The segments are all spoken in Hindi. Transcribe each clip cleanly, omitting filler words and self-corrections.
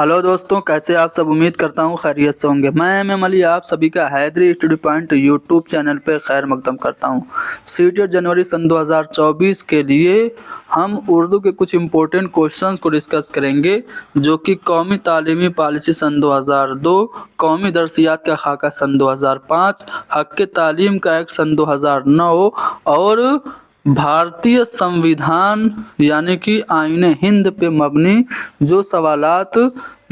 हेलो दोस्तों, कैसे आप सब। उम्मीद करता हूँ खैरियत से होंगे। मैं एम अली आप सभी का Haidari study point YouTube channel पे खैर मकदम करता हूँ। सीटेट जनवरी सन 2024 के लिए हम उर्दू के कुछ इम्पोर्टेंट क्वेश्चंस को डिस्कस करेंगे, जो कि कौमी तालीमी पॉलिसी सन 2002, कौमी दरसियात का खाका सन 2005, हक़ तालीम का एक्ट सन 2009 और भारतीय संविधान यानी कि आईन हिंद पे मबनी जो सवालात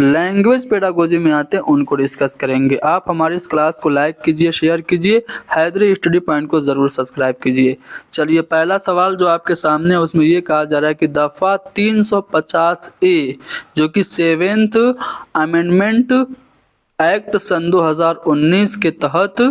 लैंग्वेज पेडागोजी में आते हैं उनको डिस्कस करेंगे। आप हमारी इस क्लास को लाइक कीजिए, शेयर कीजिए, हैदरी स्टडी पॉइंट को ज़रूर सब्सक्राइब कीजिए। चलिए, पहला सवाल जो आपके सामने है उसमें ये कहा जा रहा है कि दफ़ा 350A जो कि 7th अमेंडमेंट एक्ट सन 2019 के तहत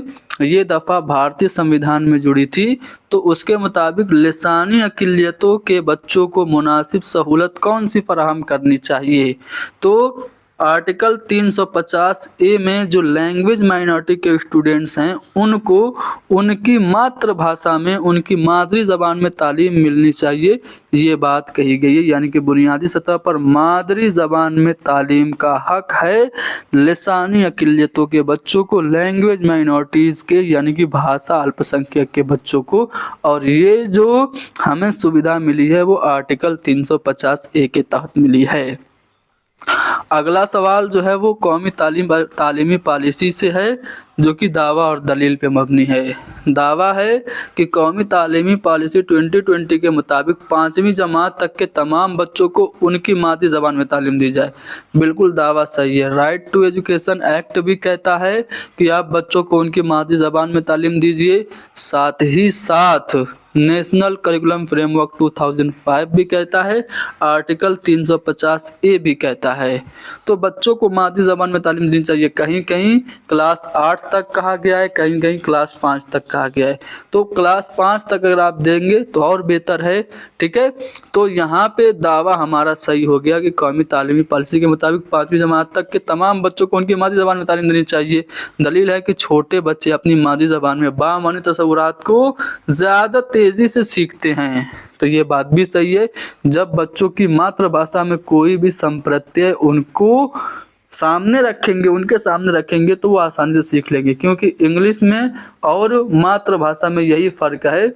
ये दफ़ा भारतीय संविधान में जुड़ी थी, तो उसके मुताबिक लिसानी अक़लियतों के बच्चों को मुनासिब सहूलत कौन सी फराहम करनी चाहिए। तो आर्टिकल 350A में जो लैंग्वेज माइनॉरिटी के स्टूडेंट्स हैं उनको उनकी मातृभाषा में, उनकी मादरी ज़बान में तालीम मिलनी चाहिए, ये बात कही गई है। यानी कि बुनियादी सतह पर मादरी ज़बान में तालीम का हक है लिसानी अक़लियतों के बच्चों को, लैंग्वेज माइनॉरिटीज़ के यानी कि भाषा अल्पसंख्यक के बच्चों को। और ये जो हमें सुविधा मिली है वो आर्टिकल 350A के तहत मिली है। अगला सवाल जो है वो कौमी तालीमी पॉलिसी से है, जो कि दावा और दलील पे मबनी है। दावा है कि कौमी तालीमी पॉलिसी 2020 के मुताबिक 5वीं जमात तक के तमाम बच्चों को उनकी मादरी ज़बान में तालीम दी जाए। बिल्कुल दावा सही है। राइट टू एजुकेशन एक्ट भी कहता है कि आप बच्चों को उनकी मादरी ज़बान में तालीम दीजिए। साथ ही साथ नेशनल करिकुलम फ्रेमवर्क 2005 भी कहता है, आर्टिकल 350A भी कहता है। तो बच्चों को मादरी ज़बान में तालीम देनी चाहिए। कहीं कहीं क्लास 8 तक कहा गया है, कहीं कहीं क्लास 5 तक कहा गया है। तो क्लास 5 तक अगर आप देंगे तो और बेहतर है, ठीक है। तो यहाँ पे दावा हमारा सही हो गया कि कौमी तालीमी पॉलिसी के मुताबिक 5वीं जमात तक के तमाम बच्चों को उनकी मादरी ज़बान में तालीम देनी चाहिए। दलील है कि छोटे बच्चे अपनी मादरी ज़बान में बामानी तसव्वुरात को ज़्यादा तेज़ी से सीखते हैं। तो ये बात भी सही है। जब बच्चों की मातृभाषा में कोई भी संप्रत्यय उनको सामने रखेंगे, उनके सामने रखेंगे तो वो आसानी से सीख लेंगे, क्योंकि इंग्लिश में और मातृभाषा में यही फ़र्क है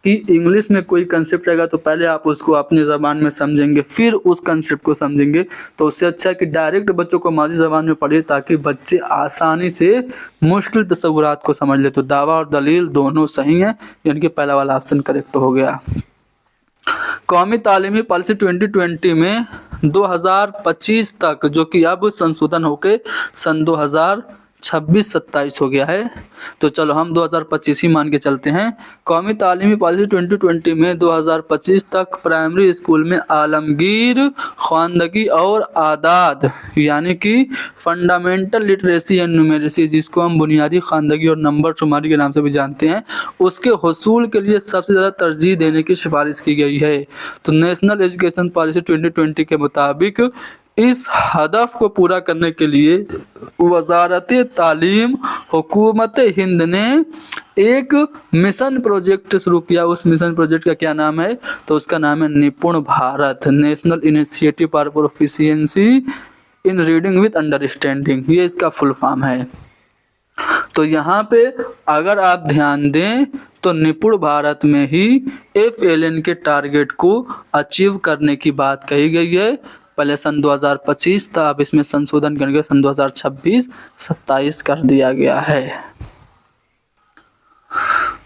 कि इंग्लिश में कोई कंसेप्ट रहेगा तो पहले आप उसको अपनी ज़बान में समझेंगे, फिर उस कंसेप्ट को समझेंगे। तो उससे अच्छा है कि डायरेक्ट बच्चों को मादरी ज़बान में पढ़िए, ताकि बच्चे आसानी से मुश्किल तसव्वुरात को समझ ले। तो दावा और दलील दोनों सही हैं, यानी कि पहला वाला ऑप्शन करेक्ट हो गया। कौमी तालीमी पॉलिसी 2020 में 2025 तक, जो कि अब संशोधन होकर सन 2026-27 हो गया है, तो चलो हम 2025 ही मान के चलते हैं। कौमी तालीमी पॉलिसी 2020 में 2025 तक प्राइमरी स्कूल में आलमगीर ख्वानदगी और आदाद यानी कि फंडामेंटल लिटरेसी एंड न्यूमेरेसी, जिसको हम बुनियादी ख्वानदगी और नंबर शुमारी के नाम से भी जानते हैं, उसके हुसूल के लिए सबसे ज़्यादा तरजीह देने की सिफारिश की गई है। तो नेशनल एजुकेशन पॉलिसी 2020 के मुताबिक इस हदफ को पूरा करने के लिए वज़ारत तालीम हुकूमत हिंद ने एक मिशन प्रोजेक्ट शुरू किया। उस मिशन प्रोजेक्ट का क्या नाम है? तो उसका नाम है निपुण Bharat, national initiative for proficiency in reading with understanding, ये इसका फुल फॉर्म है। तो यहाँ पे अगर आप ध्यान दें तो निपुण भारत में ही FLN के टारगेट को अचीव करने की बात कही गई है। पहले सन 2025 था, अब इसमें संशोधन करके सन 2026-27 कर दिया गया है।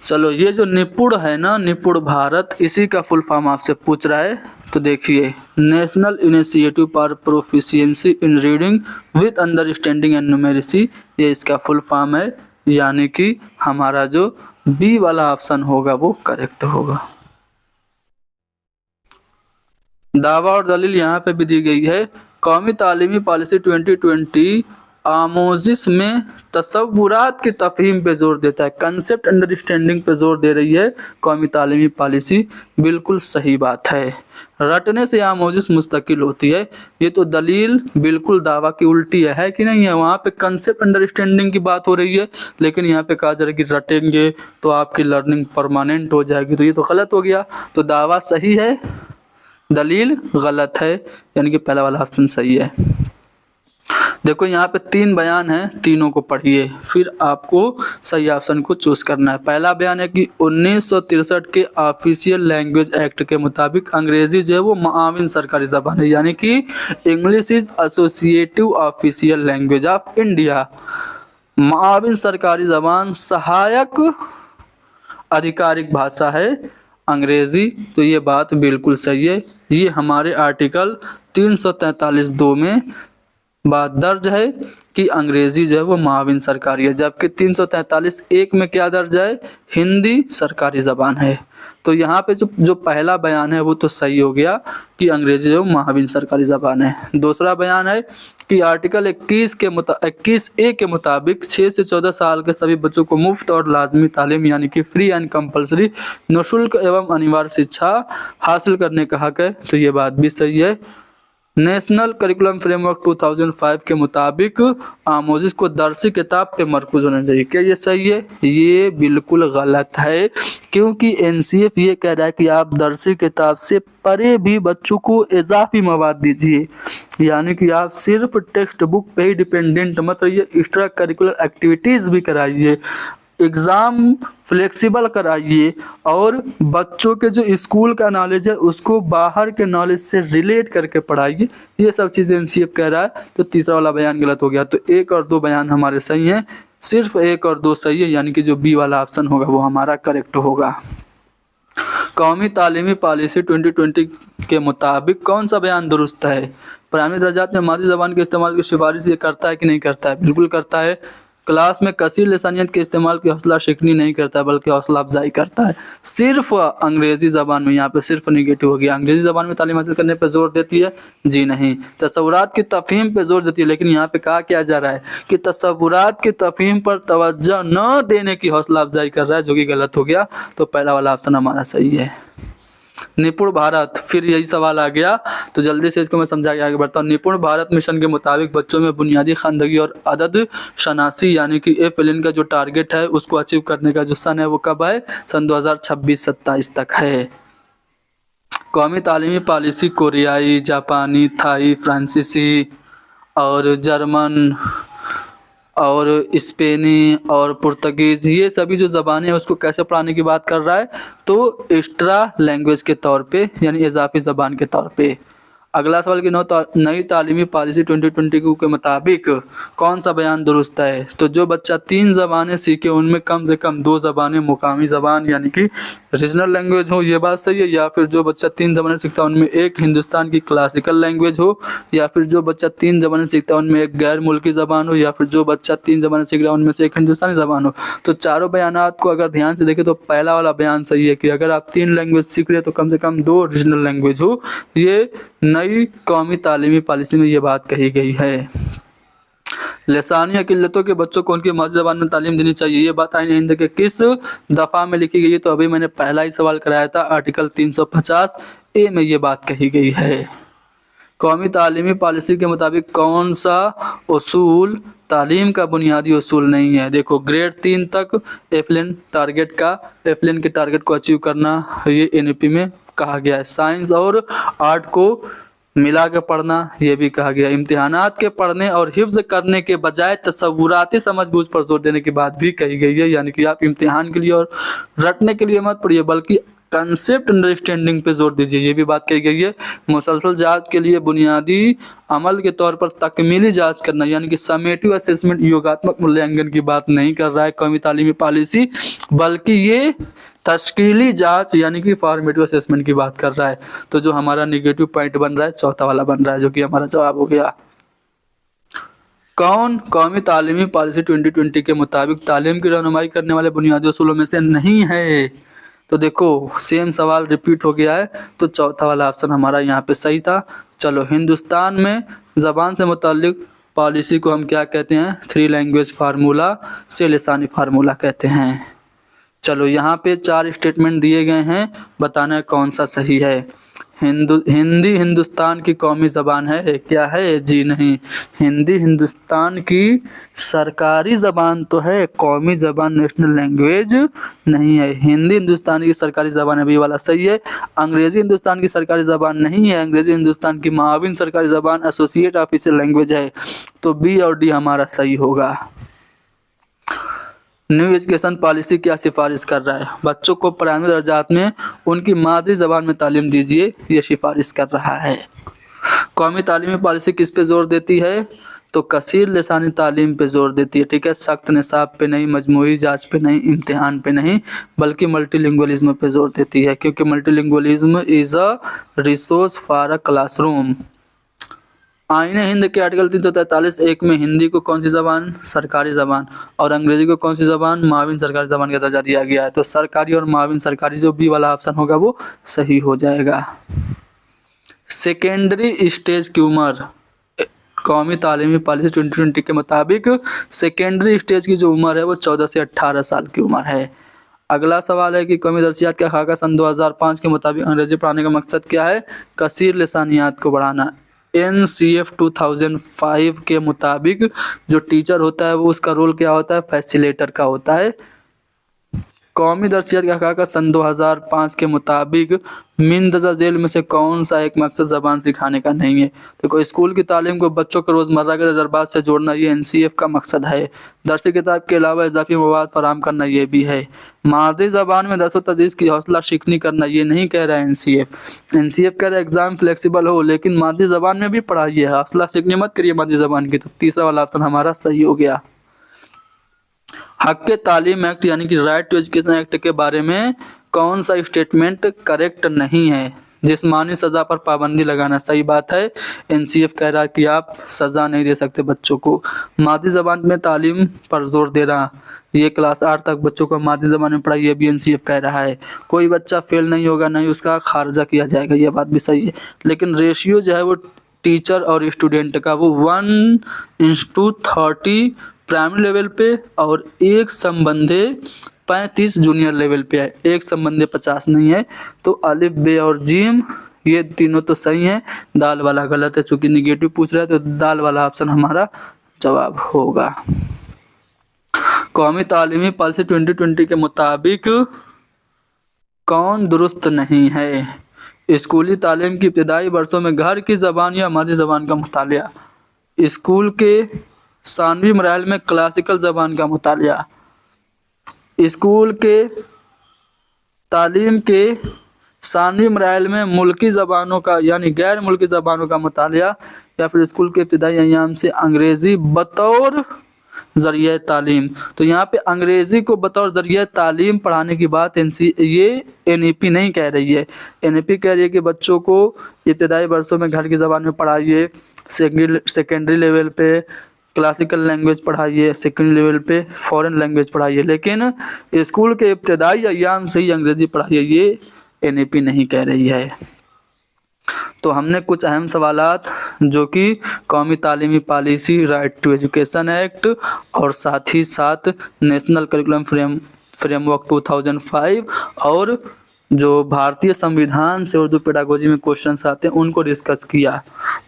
चलो, ये जो निपुण है ना, निपुण भारत, इसी का फुल फॉर्म आपसे पूछ रहा है। तो देखिए, national initiative for proficiency in reading with understanding and numeracy, ये इसका फुल फॉर्म है। यानी कि हमारा जो बी वाला ऑप्शन होगा वो करेक्ट होगा। दावा और दलील यहाँ पे भी दी गई है। कौमी तालीमी पॉलिसी 2020 आमोजिश में तसव्वुरात की तफहीम पे जोर देता है, कंसेप्ट अंडरस्टैंडिंग पे जोर दे रही है कौमी तालीमी पॉलिसी। बिल्कुल सही बात है। रटने से आमोजिश मुस्तकिल होती है, ये तो दलील बिल्कुल दावा की उल्टी है कि नहीं है। वहाँ पे कंसेप्ट अंडरस्टैंडिंग की बात हो रही है, लेकिन यहाँ पे कहा जा रहा है कि रटेंगे तो आपकी लर्निंग परमानेंट हो जाएगी, तो ये तो गलत हो गया। तो दावा सही है, दलील गलत है, यानी कि पहला वाला ऑप्शन सही है। देखो यहाँ पे 3 बयान हैं, तीनों को पढ़िए, फिर आपको सही ऑप्शन को चूज करना है। पहला बयान है कि 1963 के ऑफिशियल लैंग्वेज एक्ट के मुताबिक अंग्रेजी जो है वो मुआविन सरकारी ज़बान है, यानी कि English is associative official language of India. मुआविन सरकारी ज़बान सहायक आधिकारिक भाषा है अंग्रेज़ी। तो ये बात बिल्कुल सही है। ये हमारे आर्टिकल 343(2) में बात दर्ज है कि अंग्रेज़ी जो है वो मुआविन सरकारी है, जबकि 343(1) में क्या दर्ज है, हिंदी सरकारी ज़बान है। तो यहाँ पे जो पहला बयान है वो तो सही हो गया कि अंग्रेज़ी जो मुआविन सरकारी ज़बान है। दूसरा बयान है कि आर्टिकल 21(a) के मुताबिक 6 से 14 साल के सभी बच्चों को मुफ्त और लाजमी तालीम यानी कि फ्री एंड कंपलसरी निःशुल्क एवं अनिवार्य शिक्षा हासिल करने का हक है। तो ये बात भी सही है। नेशनल करिकुलम फ्रेमवर्क 2005 के मुताबिक आमोजिश को दरसी किताब पे मरकूज होना चाहिए। क्या ये सही है? ये बिल्कुल गलत है, क्योंकि एनसीएफ ये कह रहा है कि आप दरसी किताब से परे भी बच्चों को इजाफी मवाद दीजिए, यानी कि आप सिर्फ टेक्स्ट बुक पे ही डिपेंडेंट मत रहिए, एक्स्ट्रा करिकुलर एक्टिविटीज़ भी कराइए, एग्ज़ाम फ्लेक्सिबल कराइए और बच्चों के जो स्कूल का नॉलेज है उसको बाहर के नॉलेज से रिलेट करके पढ़ाइए। ये सब चीज़ें एनसीएफ कह रहा है। तो तीसरा वाला बयान गलत हो गया। तो 1 और 2 बयान हमारे सही हैं, सिर्फ 1 और 2 सही है, यानी कि जो बी वाला ऑप्शन होगा वो हमारा करेक्ट होगा। कौमी तालीमी पॉलिसी 2020 के मुताबिक कौन सा बयान दुरुस्त है? प्राइमरी दर्जात में मादरी ज़बान के इस्तेमाल की सिफारिश ये करता है कि नहीं करता है? बिल्कुल करता है। क्लास में कसीर लिसानियत के इस्तेमाल की हौसला शिकनी नहीं करता है, बल्कि हौसला अफजाई करता है। सिर्फ अंग्रेज़ी ज़बान में, यहाँ पे सिर्फ निगेटिव हो गया। अंग्रेज़ी ज़बान में तालीम हासिल करने पर जोर देती है? जी नहीं। तसव्वुरात की तफ़हीम पे जोर देती है, लेकिन यहाँ पे कहा क्या जा रहा है कि तसव्वुरात की तफ़हीम पर तवज्जो न देने की हौसला अफजाई कर रहा है, जो कि गलत हो गया। तो पहला वाला ऑप्शन हमारा सही है। निपुण भारत, फिर यही सवाल आ गया, तो जल्दी से इसको मैं समझा के आगे बढ़ता हूँ। निपुण भारत मिशन के मुताबिक बच्चों में बुनियादी ख़वानदगी और अदद शनासी यानी कि FLN का जो टारगेट है उसको अचीव करने का जो सन है वो कब है? सन 2026-27 तक है। कौमी तालीमी पॉलिसी कोरियाई, जापानी, थाई, फ्रांसीसी और जर्मन और स्पेनी और पुर्तगीज़, ये सभी जो ज़बानें हैं उसको कैसे पढ़ाने की बात कर रहा है? तो एक्स्ट्रा लैंग्वेज के तौर पे, यानी इजाफी ज़बान के तौर पे। अगला सवाल कि नई तालीमी पॉलिसी 2020 के मुताबिक कौन सा बयान दुरुस्त है? तो जो बच्चा 3 ज़बानें सीखे उनमें कम से कम 2 ज़बानें मुकामी ज़बान यानी कि रीजनल लैंग्वेज हो, ये बात सही है। या फिर जो बच्चा 3 ज़बानें सीखता है उनमें एक हिंदुस्तान की क्लासिकल लैंग्वेज हो, या फिर जो बच्चा 3 ज़बानें सीखता है उनमें एक गैर मुल्की ज़बान हो, या फिर जो बच्चा 3 ज़बानें सीख रहा है उनमें से एक हिंदुस्तानी ज़बान हो। तो चारों बयानात को अगर ध्यान से देखें तो पहला वाला बयान सही है कि अगर आप 3 लैंग्वेज सीख रहे हैं तो कम से कम 2 रीजनल लैंग्वेज हो। ये नई कौमी तालीमी पॉलिसी में ये बात कही गई है। लिसानी अकिलतों के बच्चों को उनकी मादरी ज़बान में तालीम देनी चाहिए, ये बात आईन हिंद के किस दफ़ा में लिखी गई है? तो अभी मैंने पहला ही सवाल कराया था, आर्टिकल 350(a) में ये बात कही गई है। कौमी तालीमी पॉलिसी के मुताबिक कौन सा उसूल तालीम का बुनियादी उसूल नहीं है? देखो, ग्रेड 3 तक FLN के टारगेट को अचीव करना ये NEP में कहा गया है। साइंस और आर्ट को मिला के पढ़ना, ये भी कहा गया। इम्तिहानात के पढ़ने और हिफ्ज करने के बजाय तसव्वुराती समझबूझ पर जोर देने की बात भी कही गई है, यानी कि आप इम्तिहान के लिए और रटने के लिए मत पढ़िए बल्कि कंसेप्ट अंडरस्टैंडिंग पे जोर दीजिए, ये भी बात कही गई है। मुसलसल जांच के लिए बुनियादी अमल के तौर पर तकमीली जांच करना, यानी कि समेटिव असेसमेंट, योगात्मक मूल्यांकन की बात नहीं कर रहा है कौमी तालीमी पॉलिसी, बल्कि ये तश्कीली जांच यानी कि फॉर्मेटिव असेसमेंट की बात कर रहा है। तो जो हमारा नेगेटिव पॉइंट बन रहा है चौथा वाला बन रहा है, जो कि हमारा जवाब हो गया। कौन कौमी तालीमी पॉलिसी 2020 के मुताबिक तालीम की रहनुमाई करने वाले बुनियादी उसूलों में से नहीं है? तो देखो, सेम सवाल रिपीट हो गया है, तो चौथा वाला ऑप्शन हमारा यहाँ पे सही था। चलो, हिंदुस्तान में ज़बान से मुताल्लिक पॉलिसी को हम क्या कहते हैं? 3 लैंग्वेज फार्मूला से लिसानी फार्मूला कहते हैं। चलो, यहाँ पे 4 स्टेटमेंट दिए गए हैं, बताना है कौन सा सही है। हिंदी हिंदुस्तान की कौमी ज़बान है? क्या है? जी नहीं। हिंदी हिंदुस्तान की सरकारी ज़बान तो है, कौमी ज़बान नेशनल लैंग्वेज नहीं है। हिंदी हिंदुस्तान की सरकारी ज़बान है, बी वाला सही है। अंग्रेज़ी हिंदुस्तान की सरकारी ज़बान नहीं है, अंग्रेज़ी हिंदुस्तान की मुआविन सरकारी ज़बान एसोसिएट ऑफिशियल लैंग्वेज है। तो बी और डी हमारा सही होगा। न्यू एजुकेशन पॉलिसी क्या सिफारिश कर रहा है? बच्चों को प्राइमरी दर्जात में उनकी मादरी ज़बान में तालीम दीजिए, ये सिफारिश कर रहा है। कौमी तालीमी पॉलिसी किस पे जोर देती है? तो कसीर लिसानी तालीम पे जोर देती है, ठीक है। सख्त निसाब पे नहीं, मजमूई जांच पे नहीं, इम्तिहान पे नहीं, बल्कि मल्टीलिंगुअलिज्म पे जोर देती है, क्योंकि multilingualism is a resource for a classroom. आईने हिंद के आर्टिकल 343 एक में हिंदी को कौन सी ज़बान? सरकारी ज़बान। और अंग्रेजी को कौन सी ज़बान? माविन सरकारी ज़बान का दर्जा दिया गया है। तो सरकारी और माविन सरकारी, जो बी वाला ऑप्शन होगा वो सही हो जाएगा। सेकेंडरी स्टेज की उम्र, कौमी तालीमी पॉलिसी 2020 के मुताबिक सेकेंडरी स्टेज की जो उम्र है वो 14 से 18 साल की उम्र है। अगला सवाल है कि कौमी दर्सियात का खाका सन 2005 के मुताबिक अंग्रेजी पढ़ाने का मकसद क्या है? कसीर लिसानियात को बढ़ाना। NCF 2005 के मुताबिक जो टीचर होता है वो उसका रोल क्या होता है? फैसिलेटर का होता है। कौमी दर्सियात का खाका सन 2005 के मुताबिक मिंदरजा झेल में से कौन सा एक मकसद ज़बान सिखाने का नहीं है? देखो, स्कूल की तालीम को बच्चों को रोज़मर्रा के तजर्बात से जोड़ना, ये NCF का मकसद है। दरसी किताब के अलावा इजाफी मवाद फराहम करना, ये भी है। मादरी ज़बान में दर्स व तदरीस की हौसला शिकनी करना, ये नहीं कह रहा है NCF। NCF कह रहा है एग्ज़ाम फ्लेक्सिबल हो, लेकिन मादरी ज़बान में भी पढ़ाइए, हौसला शिकनी मत करिए मादरी ज़बान की। तो तीसरा वाला ऑप्शन हमारा सही हो गया। हक़ तालीम एक्ट यानी कि राइट टू एजुकेशन एक्ट के बारे में कौन सा स्टेटमेंट करेक्ट नहीं है? जिस्मानी सज़ा पर पाबंदी लगाना, सही बात है। NCF कह रहा है कि आप सज़ा नहीं दे सकते बच्चों को। मादरी ज़बान में तालीम पर जोर दे रहा, ये क्लास 8 तक बच्चों को मादरी ज़बान में पढ़ाई, ये भी NCF कह रहा है। कोई बच्चा फेल नहीं होगा, नहीं उसका खारिजा किया जाएगा, ये बात भी सही है। लेकिन रेशियो जो है वो टीचर और स्टूडेंट का वो 1:30 प्राइमरी लेवल पे और 1:35 जूनियर लेवल पे है, 1:50 नहीं है। तो अलिफ, बे और जीम ये तीनों तो सही हैं, दाल वाला गलत है। चूंकि निगेटिव पूछ रहा है तो दाल वाला ऑप्शन हमारा जवाब होगा। कौमी तालीमी पॉलिसी 2020 के मुताबिक कौन दुरुस्त नहीं है? स्कूली तालीम की इब्तदाई वर्षों में घर की ज़बान या मादरी ज़बान का मुतालिया, स्कूल के सानवी मराहल में क्लासिकल ज़बान का मुतालिया, स्कूल के तालीम के सानवी मराहल में मुल्की ज़बानों का यानी गैर मुल्की ज़बानों का मुतालिया, या फिर स्कूल के इब्तदाई अय्याम से अंग्रेज़ी बतौर ज़रिया तालीम। तो यहाँ पे अंग्रेज़ी को बतौर ज़रिया तालीम पढ़ाने की बात ये NEP नहीं कह रही है। NEP कह रही है कि बच्चों को इब्तदाई वर्षों में घर की ज़बान में पढ़ाइए, सेकेंडरी लेवल पे क्लासिकल लैंग्वेज पढ़ाइए, सेकेंडरी लेवल पे फॉरेन लैंग्वेज पढ़ाइए, लेकिन स्कूल के इब्तदाई अय्याम से ही अंग्रेज़ी पढ़ाइए, ये NEP नहीं कह रही है। तो हमने कुछ अहम सवालात जो कि कौमी तालीमी policy, right to education act और साथ ही साथ नेशनल करिकुलम फ्रेमवर्क 2005 और जो भारतीय संविधान से उर्दू पेडागोजी में क्वेश्चंस आते हैं उनको डिस्कस किया।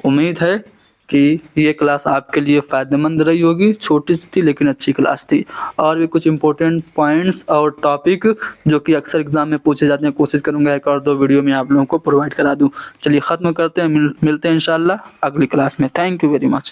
उम्मीद है कि ये क्लास आपके लिए फ़ायदेमंद रही होगी। छोटी सी थी लेकिन अच्छी क्लास थी। और भी कुछ इंपॉर्टेंट पॉइंट्स और टॉपिक जो कि अक्सर एग्ज़ाम में पूछे जाते हैं, कोशिश करूँगा एक और दो वीडियो में आप लोगों को प्रोवाइड करा दूँ। चलिए ख़त्म करते हैं, मिलते हैं इंशाल्लाह अगली क्लास में। Thank you very much.